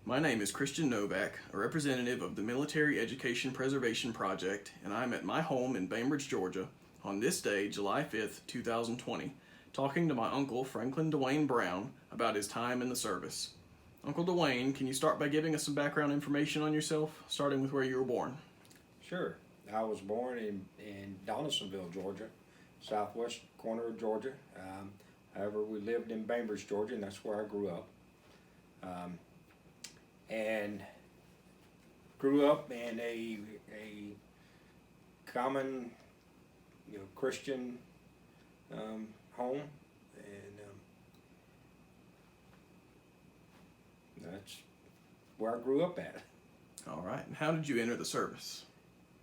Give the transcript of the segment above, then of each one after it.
My name is Christian Novak, a representative of the Military Education Preservation Project, and I'm at my home in Bainbridge, Georgia, on this day, July 5th, 2020, talking to my uncle, Franklin Dewayne Brown, about his time in the service. Uncle Dewayne, can you start by giving us some background information on yourself, starting with where you were born? Sure. I was born in Donaldsonville, Georgia, southwest corner of Georgia. However, we lived in Bainbridge, Georgia, and that's where I grew up. And grew up in a common, Christian home, and that's where I grew up at. All right, and how did you enter the service?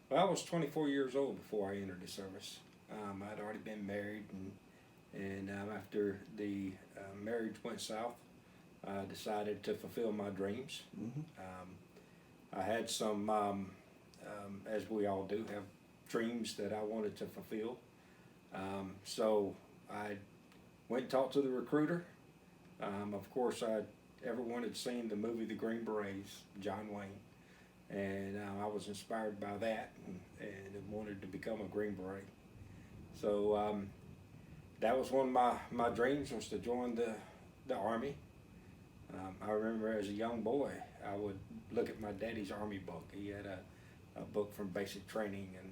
Well, I was 24 years old before I entered the service. I'd already been married, and after the marriage went south, I decided to fulfill my dreams. I had some, as we all do, have dreams that I wanted to fulfill. So I went and talked to the recruiter. Of course, everyone had seen the movie The Green Berets, John Wayne, and I was inspired by that and wanted to become a Green Beret. So that was one of my dreams, was to join the Army. I remember as a young boy, I would look at my daddy's Army book. He had a book from basic training, and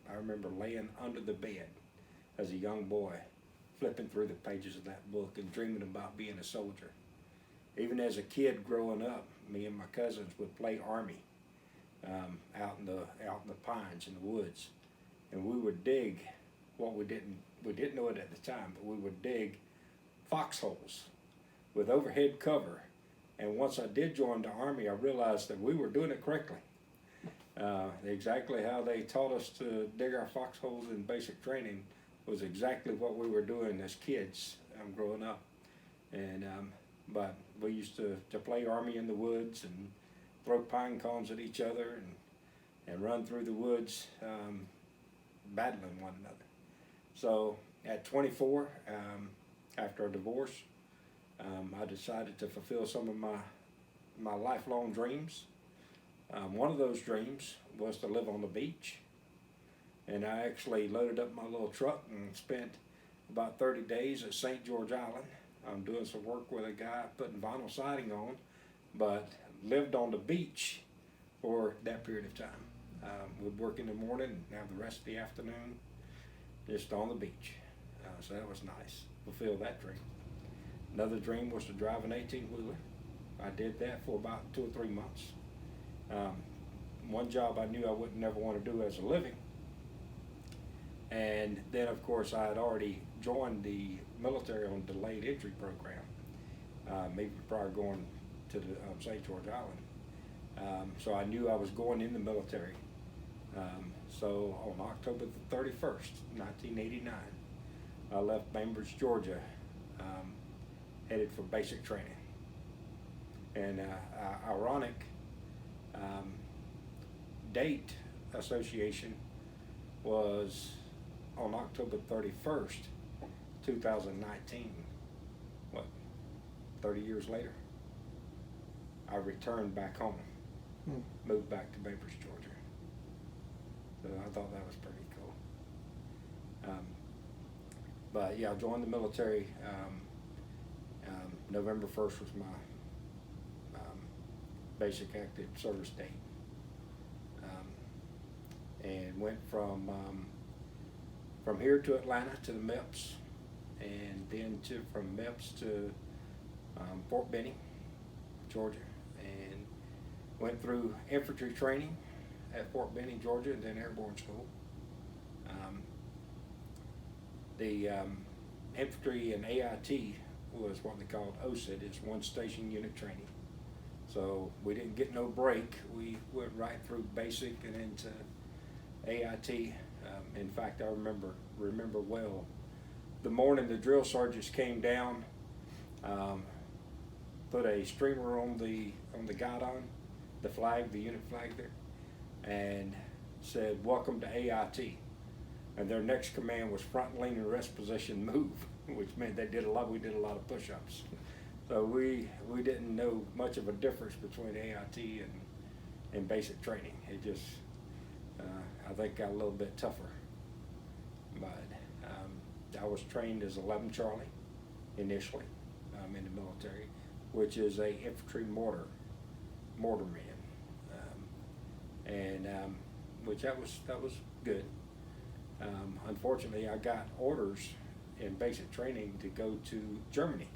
I remember laying under the bed as a young boy, flipping through the pages of that book and dreaming about being a soldier. Even as a kid growing up, me and my cousins would play Army out in the pines in the woods, and we would dig what we didn't know it at the time, but we would dig foxholes with overhead cover. And once I did join the Army, I realized that we were doing it correctly. Exactly how they taught us to dig our foxholes in basic training was exactly what we were doing as kids growing up. And but we used to play Army in the woods and throw pine cones at each other and run through the woods battling one another. So at 24, after a divorce, I decided to fulfill some of my lifelong dreams. One of those dreams was to live on the beach, and I actually loaded up my little truck and spent about 30 days at St. George Island. I'm doing some work with a guy putting vinyl siding on, but lived on the beach for that period of time. Would work in the morning and have the rest of the afternoon just on the beach. So that was nice. Fulfilled that dream. Another dream was to drive an 18-wheeler. I did that for about 2 or 3 months. One job I knew I would never want to do as a living. And then, of course, I had already joined the military on delayed entry program, even prior to going to the St. George Island. So I knew I was going in the military. So on October the 31st, 1989, I left Bainbridge, Georgia, headed for basic training. And ironic date association was on October 31st, 2019. 30 years later, I returned back home, moved back to Bainbridge, Georgia. So I thought that was pretty cool. But yeah, I joined the military. November 1st was my basic active service date. And went from here to Atlanta to the MEPPs, and then from MEPPs to Fort Benning, Georgia, and went through infantry training at Fort Benning, Georgia, and then airborne school. The infantry and AIT was what they called OSIT. It's one station unit training. So we didn't get no break. We went right through basic and into AIT. In fact, I remember well the morning the drill sergeants came down, put a streamer on the guidon, the flag, the unit flag there, and said, "Welcome to AIT." And their next command was front lean and rest position move, which meant we did a lot of push-ups. So we didn't know much of a difference between AIT and basic training. It just, I think, got a little bit tougher. But I was trained as 11 Charlie initially in the military, which is a infantry mortarman, which that was good. Unfortunately, I got orders in basic training to go to Germany,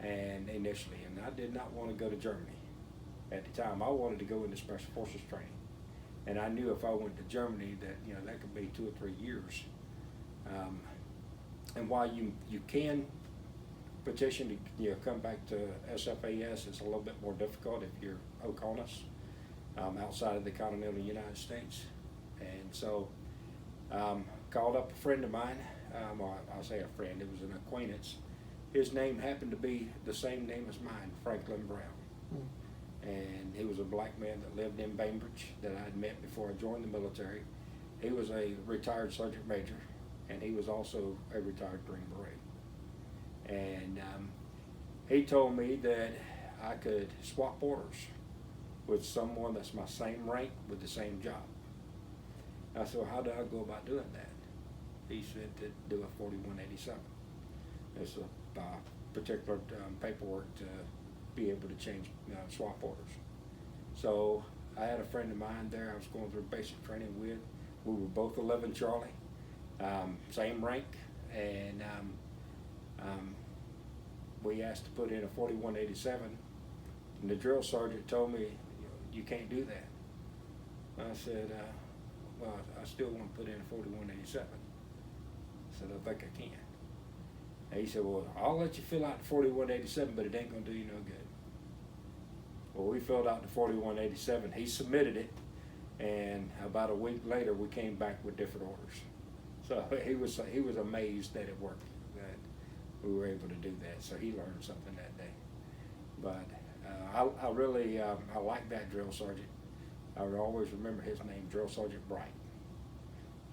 and I did not want to go to Germany. At the time, I wanted to go into Special Forces training, and I knew if I went to Germany that that could be 2 or 3 years. And while you can petition to come back to SFAS, it's a little bit more difficult if you're OCONUS, outside of the continental United States. And so called up a friend of mine, or I'll say a friend, it was an acquaintance. His name happened to be the same name as mine, Franklin Brown. And he was a black man that lived in Bainbridge that I had met before I joined the military. He was a retired sergeant major, and he was also a retired Green Beret. And he told me that I could swap orders with someone that's my same rank with the same job. I said, well, how do I go about doing that? He said to do a 4187. It's a particular paperwork to be able to change swap orders. So I had a friend of mine there I was going through basic training with. We were both 11 Charlie, same rank, and we asked to put in a 4187, and the drill sergeant told me, you can't do that. I said, well, I still want to put in a 4187. I said, I think I can. And he said, well, I'll let you fill out the 4187, but it ain't going to do you no good. Well, we filled out the 4187. He submitted it, and about a week later, we came back with different orders. So he was amazed that it worked, that we were able to do that. So he learned something that day. But I really I like that drill sergeant. I would always remember his name, Drill Sergeant Bright,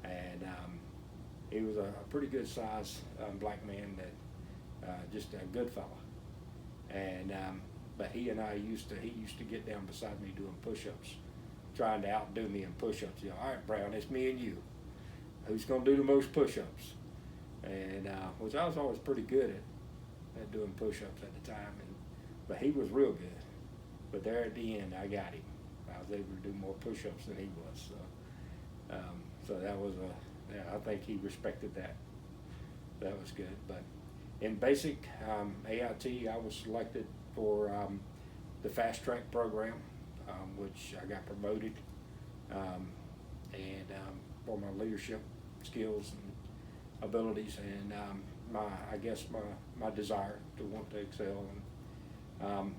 and he was a pretty good size black man that just a good fella. And but he and I used to get down beside me doing push-ups, trying to outdo me in push-ups. All right, Brown, it's me and you. Who's gonna do the most push-ups? And which I was always pretty good at doing push-ups at the time. But he was real good. But there at the end, I got him. I was able to do more push-ups than he was. So that was I think he respected that. That was good. But in basic AIT, I was selected for the fast track program, which I got promoted, and for my leadership skills and abilities, and my desire to want to excel. And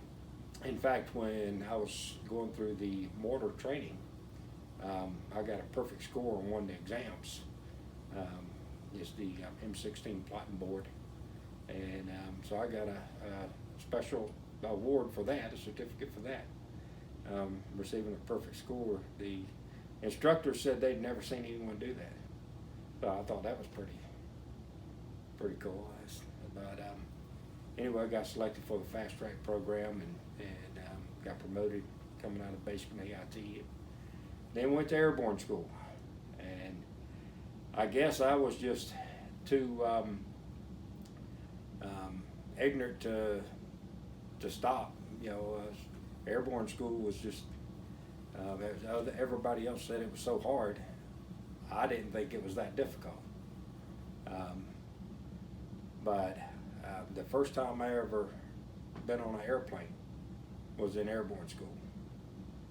in fact, when I was going through the mortar training, I got a perfect score on one of the exams. It's the M16 plotting board, and so I got a special award for that, a certificate for that, receiving a perfect score. The instructor said they'd never seen anyone do that, so I thought that was pretty cool. But anyway, I got selected for the fast track program and got promoted coming out of basic AIT. Then went to airborne school, and I guess I was just too ignorant to stop. Airborne school was just everybody else said it was so hard. I didn't think it was that difficult. But the first time I ever been on an airplane was in airborne school,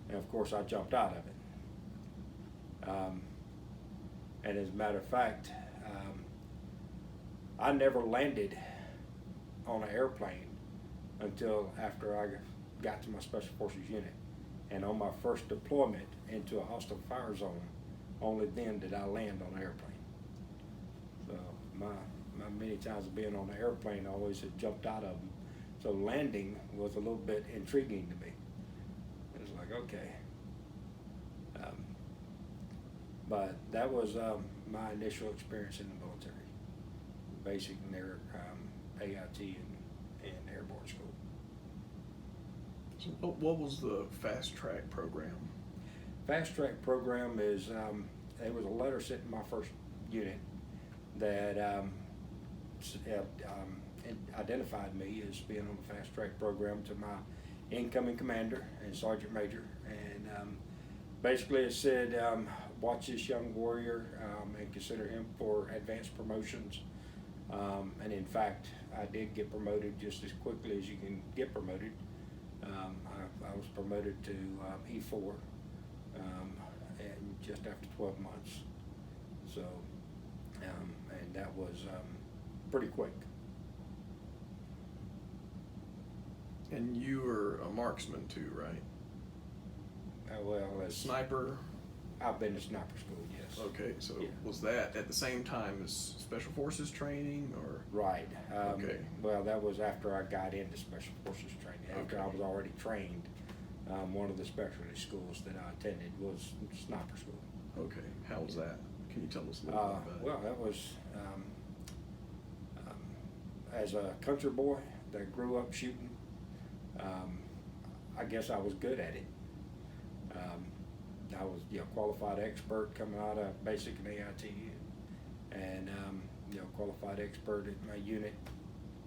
and of course I jumped out of it. And as a matter of fact, I never landed on an airplane until after I got to my Special Forces unit. And on my first deployment into a hostile fire zone, only then did I land on an airplane. So my many times of being on an airplane, I always had jumped out of them. So landing was a little bit intriguing to me. It was like, okay. But that was my initial experience in the military, basic and AIT and airborne school. So what was the fast track program? Fast track program is, there was a letter sent in my first unit that it identified me as being on the fast track program to my incoming commander and sergeant major, and basically it said, watch this young warrior and consider him for advanced promotions. And in fact, I did get promoted just as quickly as you can get promoted. I was promoted to E4 and just after 12 months. So, and that was pretty quick. And you were a marksman too, right? Well, A as sniper? I've been to sniper school, yes. Okay, so Yeah. was that at the same time as Special Forces training, or? Right. Okay. Well, that was after I got into Special Forces training. After Okay. I was already trained, one of the specialty schools that I attended was sniper school. Okay, how was that? Can you tell us a little bit about it? Well, that was, as a country boy that grew up shooting, I guess I was good at it. I was, qualified expert coming out of basic and AIT, and, qualified expert at my unit,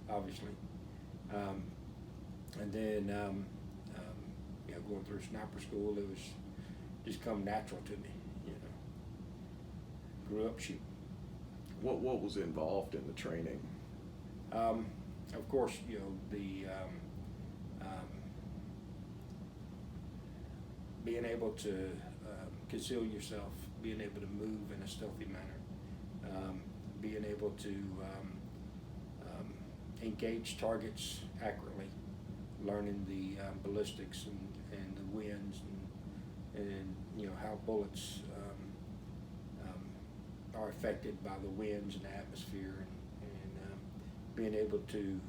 obviously. And then, going through sniper school, it was just come natural to me, Grew up shooting. What was involved in the training? Of course, the being able to conceal yourself, being able to move in a stealthy manner, being able to engage targets accurately, learning the ballistics and the winds and how bullets are affected by the winds and the atmosphere, and being able to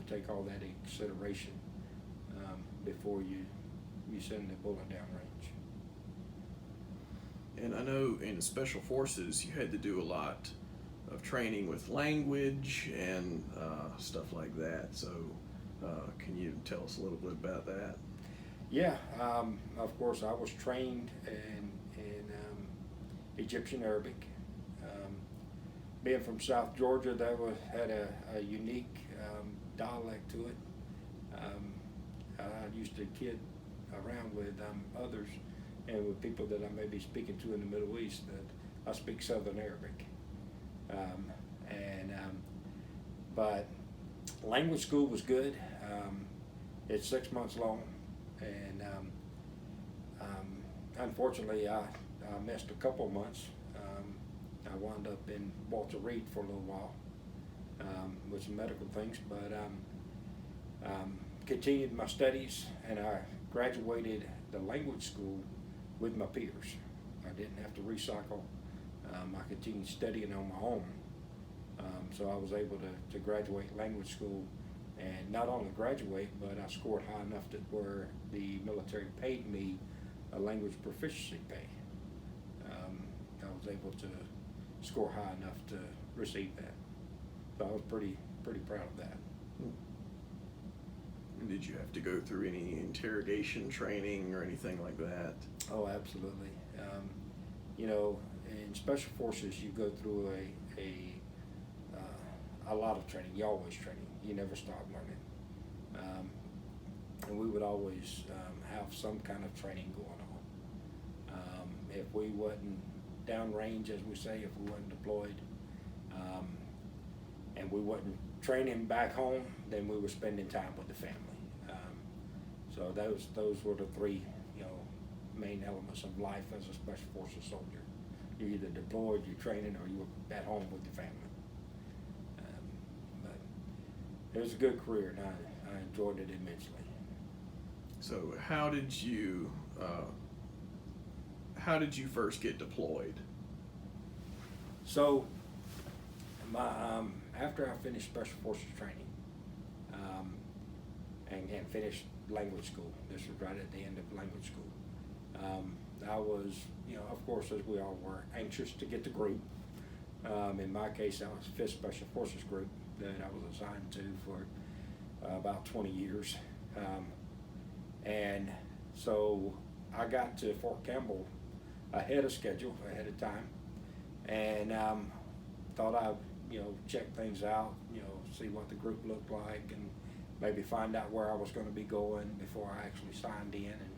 take all that into consideration before you send the bullet downrange. And I know in Special Forces you had to do a lot of training with language and stuff like that. So can you tell us a little bit about that? Yeah, of course I was trained in Egyptian Arabic. Being from South Georgia, that had a unique dialect to it. I used to kid around with others and with people that I may be speaking to in the Middle East that I speak Southern Arabic. But language school was good. It's 6 months long, and unfortunately I missed a couple months. I wound up in Walter Reed for a little while with some medical things, but continued my studies, and I graduated the language school with my peers. I didn't have to recycle. I continued studying on my own. So I was able to graduate language school, and not only graduate, but I scored high enough to where the military paid me a language proficiency pay. I was able to score high enough to receive that. So I was pretty proud of that. Did you have to go through any interrogation training or anything like that? Oh, absolutely. In Special Forces, you go through a lot of training. You always training. You never stop learning. And we would always have some kind of training going on. If we wasn't downrange, as we say, if we wasn't deployed, and we wasn't training back home, then we were spending time with the family. So those were the three, main elements of life as a Special Forces soldier. You're either deployed, you're training, or you're at home with the family. But it was a good career, and I enjoyed it immensely. So how did you first get deployed? So after I finished Special Forces training and finished language school, this was right at the end of language school, I was, of course, as we all were, anxious to get the group. In my case, I was 5th Special Forces group that I was assigned to for about 20 years. And so I got to Fort Campbell ahead of schedule, ahead of time, and thought I'd, check things out, see what the group looked like, and maybe find out where I was going to be going before I actually signed in. And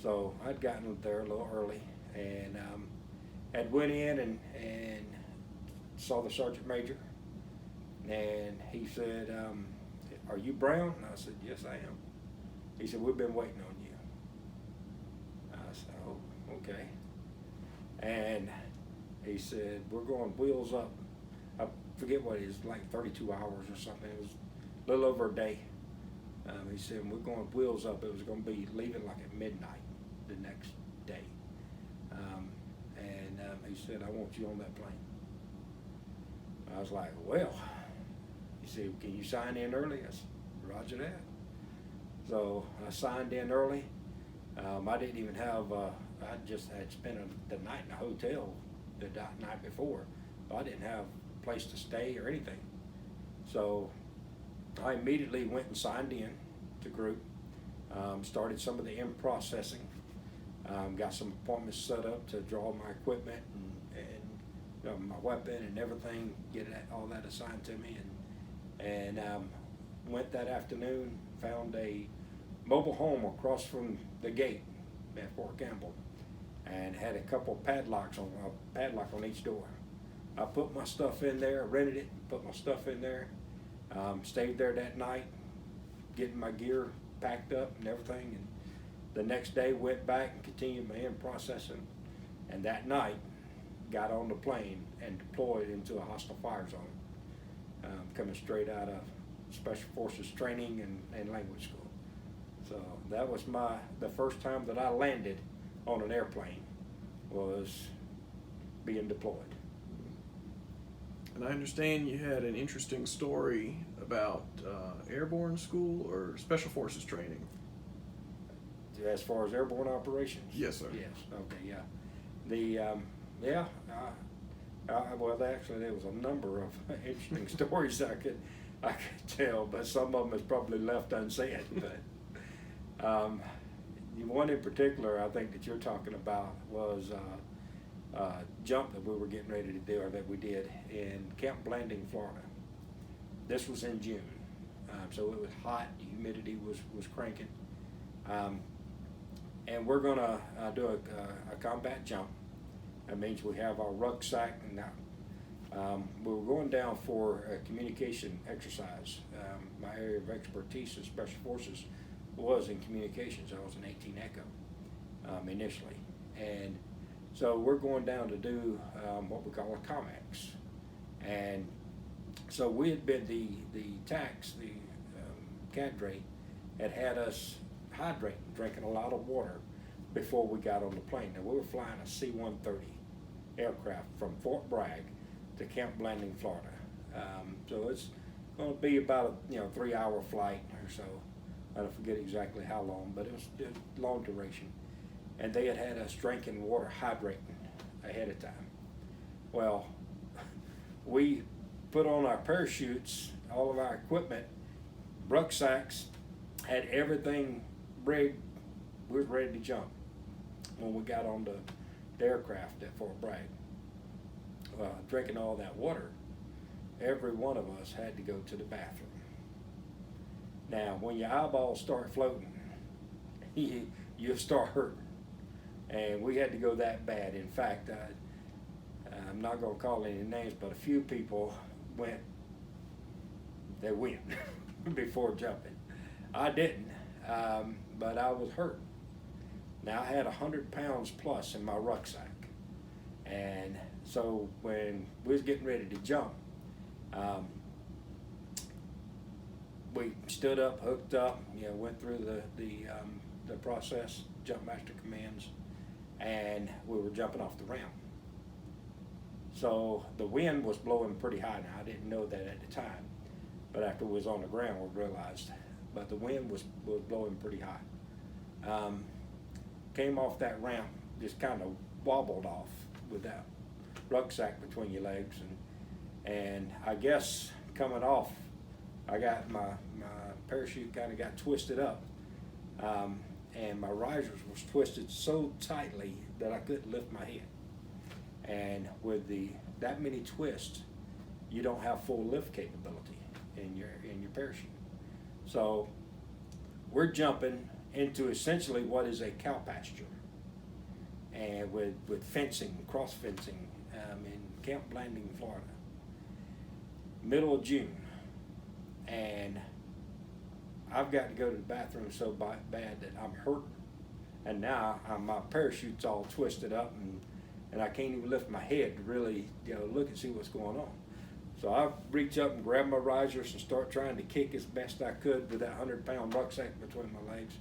so I'd gotten there a little early, and had went in and saw the sergeant major, and he said, "Are you Brown?" And I said, "Yes, I am." He said, "We've been waiting on you." I said, "Oh, okay." And he said, "We're going wheels up." I forget what it is, like 32 hours or something. It was a little over a day. He said, "We're going wheels up." It was going to be leaving like at midnight the next day. He said, "I want you on that plane." I was like, "Well," he said, "Can you sign in early?" I said, "Roger that." So I signed in early. I didn't even have, I just had spent the night in a hotel the night before. I didn't have a place to stay or anything. So I immediately went and signed in to group, started some of the in-processing, got some appointments set up to draw my equipment and my weapon and everything, get all that assigned to me, and went that afternoon, found a mobile home across from the gate at Fort Campbell, and had a couple padlock on each door. I put my stuff in there, rented it, put my stuff in there, stayed there that night, getting my gear packed up and everything, and the next day went back and continued my in-processing, and that night got on the plane and deployed into a hostile fire zone, coming straight out of Special Forces training and language school. So that was the first time that I landed on an airplane, was being deployed. And I understand you had an interesting story about airborne school or Special Forces training. As far as airborne operations? Yes, sir. Yes, okay, yeah. Well, actually, there was a number of interesting stories I could tell, but some of them is probably left unsaid. But the one in particular I think that you're talking about was a jump that we were getting ready to do, or that we did in Camp Blanding, Florida. This was in June, so it was hot. The humidity was cranking, and we're gonna do a combat jump. That means we have our rucksack, and we were going down for a communication exercise. My area of expertise in Special Forces was in communications. I was an 18 Echo initially, and so we're going down to do what we call a COMEX. And so we had been, the TACs, the cadre, had us hydrating, drinking a lot of water before we got on the plane. Now we were flying a C-130 aircraft from Fort Bragg to Camp Blanding, Florida. So it's going to be about a 3-hour flight or so. I don't forget exactly how long, but it was long duration. And they had us drinking water, hydrating ahead of time. Well, we put on our parachutes, all of our equipment, rucksacks, had everything rigged. We were ready to jump when we got on the aircraft at Fort Bragg. Drinking all that water, every one of us had to go to the bathroom. Now, when your eyeballs start floating, you start hurting. And we had to go that bad. In fact, I'm not going to call any names, but a few people went before jumping. I didn't, but I was hurt. Now, I had 100 pounds plus in my rucksack. And so when we was getting ready to jump, we stood up, hooked up, went through the process, jump master commands, and we were jumping off the ramp. So the wind was blowing pretty high. Now I didn't know that at the time, but after we was on the ground, we realized. But the wind was blowing pretty high. Came off that ramp, just kind of wobbled off with that rucksack between your legs, and I guess coming off, I got my parachute kind of got twisted up, and my risers was twisted so tightly that I couldn't lift my head. And with that many twists, you don't have full lift capability in your parachute. So we're jumping into essentially what is a cow pasture, and with fencing, cross fencing, in Camp Blanding, Florida. Middle of June, and I've got to go to the bathroom so bad that I'm hurting, and now my parachute's all twisted up, and I can't even lift my head to really look and see what's going on. So I reach up and grab my risers and start trying to kick as best I could with that 100-pound rucksack between my legs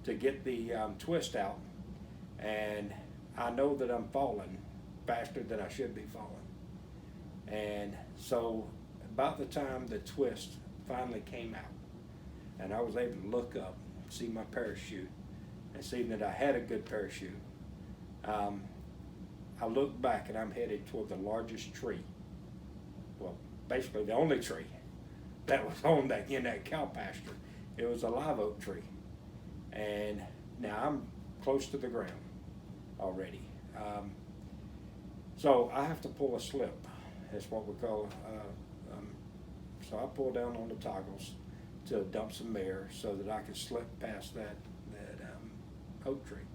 to get the twist out, and I know that I'm falling faster than I should be falling. And so about the time the twist finally came out and I was able to look up, see my parachute, and see that I had a good parachute, I looked back and I'm headed toward the largest tree. Well, basically the only tree that was on in that cow pasture. It was a live oak tree. And now I'm close to the ground already. So I have to pull a slip. That's what we call, so I pull down on the toggles to dump some air so that I can slip past that oak tree.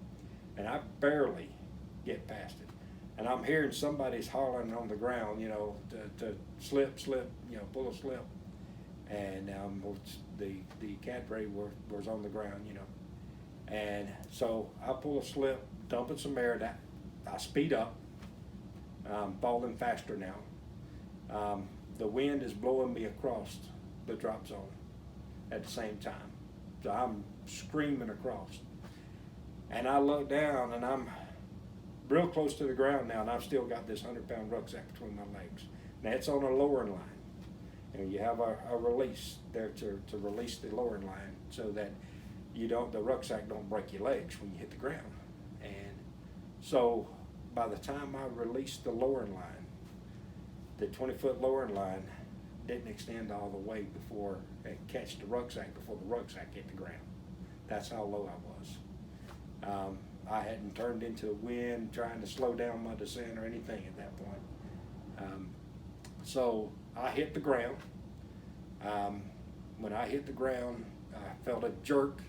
And I barely get past it. And I'm hearing somebody's hollering on the ground, to slip, pull a slip. And the cadre was on the ground, And so I pull a slip, dumping some air. I speed up. I'm falling faster now. The wind is blowing me across the drop zone at the same time. So I'm screaming across. And I look down and I'm real close to the ground now, and I've still got this 100-pound rucksack between my legs. Now it's on a lowering line. And you have a release there to release the lowering line so that the rucksack don't break your legs when you hit the ground. And so by the time I released the lowering line, the 20-foot lowering line didn't extend all the way before it catch the rucksack before the rucksack hit the ground. That's how low I was. I hadn't turned into the wind trying to slow down my descent or anything at that point. So I hit the ground. When I hit the ground, I felt a jerk.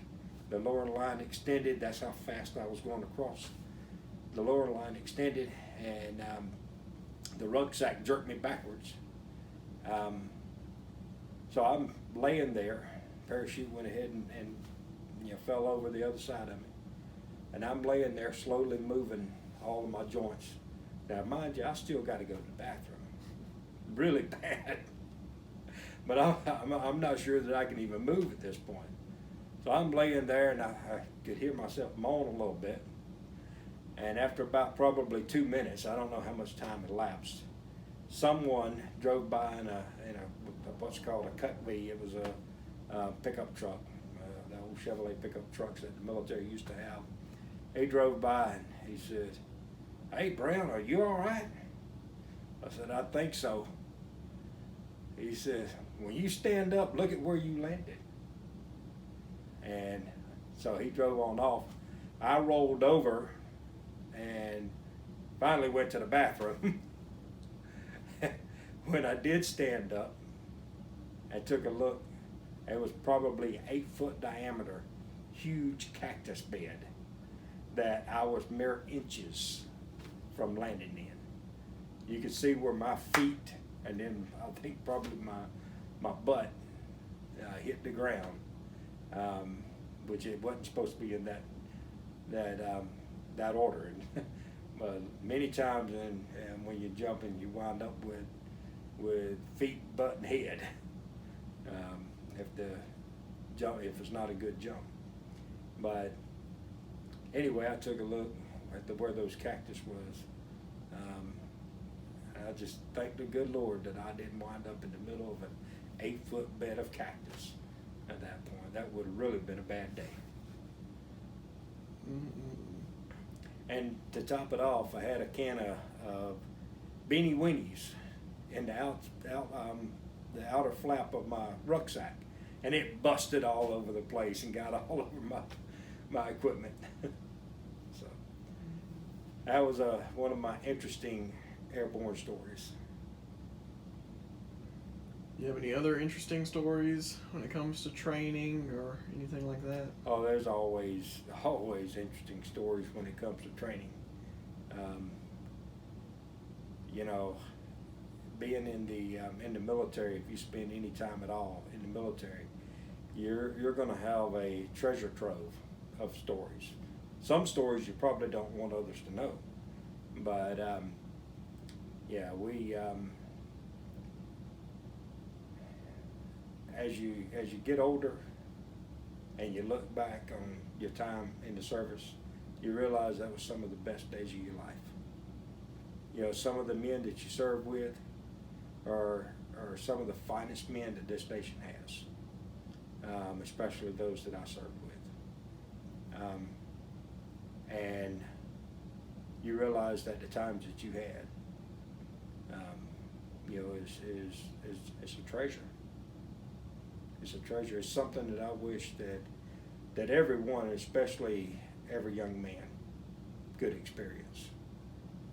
The lower line extended. That's how fast I was going across. The lower line extended, and the rucksack jerked me backwards. So I'm laying there. Parachute went ahead and fell over the other side of me. And I'm laying there slowly moving all of my joints. Now, mind you, I still got to go to the bathroom. Really bad. But I'm not sure that I can even move at this point. So I'm laying there, and I could hear myself moan a little bit. And after about probably 2 minutes, I don't know how much time elapsed, someone drove by in a what's called a Cut V. It was a pickup truck, the old Chevrolet pickup trucks that the military used to have. He drove by and he said, "Hey, Brown, are you all right?" I said, "I think so." He said, "When you stand up, look at where you landed." And so he drove on off. I rolled over and finally went to the bathroom. When I did stand up and took a look, it was probably 8-foot diameter, huge cactus bed that I was mere inches from landing in. You could see where my feet and then I think probably my butt hit the ground, which it wasn't supposed to be in that order. But many times and when you're jumping, you wind up with feet, butt, and head. If it's not a good jump. But anyway, I took a look at where those cactus was. I just thank the good Lord that I didn't wind up in the middle of an 8-foot bed of cactus at that point. That would have really been a bad day. And to top it off, I had a can of Beanie Weenies in the outer flap of my rucksack. and it busted all over the place and got all over my equipment. So that was one of my interesting airborne stories. You have any other interesting stories when it comes to training or anything like that? Oh, there's always interesting stories when it comes to training. You know, being in the military, if you spend any time at all in the military, you're going to have a treasure trove of stories. Some stories you probably don't want others to know, but yeah, we as you get older and you look back on your time in the service, you realize that was some of the best days of your life. You know, some of the men that you served with are some of the finest men that this nation has, especially those that I served with. And you realize that the times that you had, you know, is a treasure. It's a treasure. It's something that I wish that everyone, especially every young man, could experience.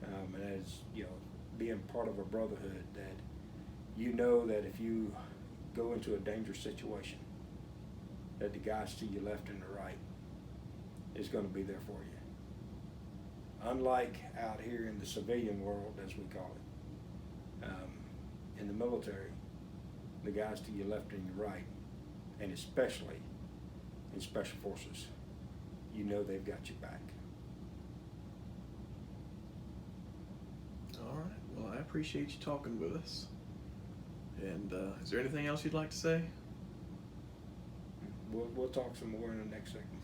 And as you know, being part of a brotherhood, that you know that if you go into a dangerous situation, that the guys to your left and the right is going to be there for you. Unlike out here in the civilian world, as we call it, in the military, the guys to your left and your right, and especially in special forces, you know they've got your back. All right. Well, I appreciate you talking with us. And is there anything else you'd like to say? We'll talk some more in the next segment.